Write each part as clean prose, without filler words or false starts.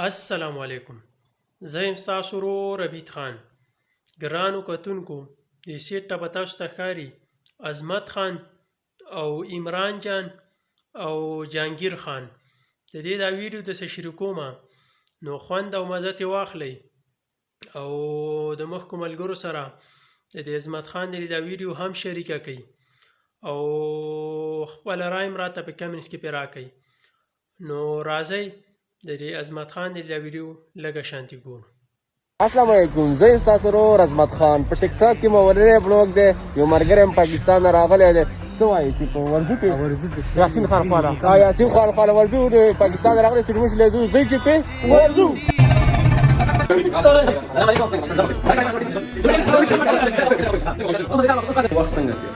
السلام علیکم. زه یم ستاسو ورور عبید خان. ګرانو کتونکو د سیټ ته به تاسو ته ښکاري عظمت خان او عمران جان او جهانګیر خان. د دې دا ویډیو داسې شریکومه نو خوند او مزه ترې واخلئ او د مخکو ملګرو سره د دې عظمت خان د دا ویډیو هم شریکه کړئ او خپله رای هم راته په کمنټس کې پرې راکړئ. نو راځئ د دې عظمت خان د دا ویډیو لږه شانتي ګورو. السلام علیکم، زه یم ستاسو ورور عظمت خان. په ټیک ټاک کې مو ولرې بلاګ دی، یو ملګری م پاکستان نه راغلی دی. څه وایي چې په ورزو کې یاسین خان خواله یاسین خان خواله ورزو د پاکستان نه راغلی سټډیوم له زو زی چې په ورزو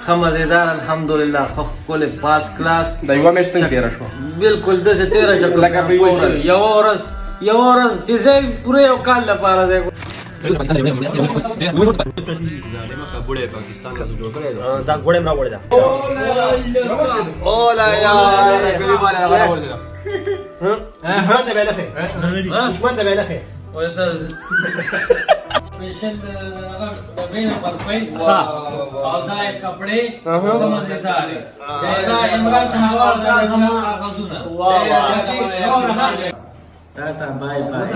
خمزیدار الحمدلله خپل پاس کلاس د یوه میاشت څنګه تېره شوه؟ بالکل داسې تېره یوه ورځ چې زه پوره یو کال لپاره دی دا ګوړې مې راوړې ده اولا یار ګریباله راوړې ده ها ته به لخه دشمن ته به لخه स्पेशल डबे नंबर 5 और दा कपड़े मजेदार है दा इमरान हवा दा कागजुना वाह टाटा बाय बाय.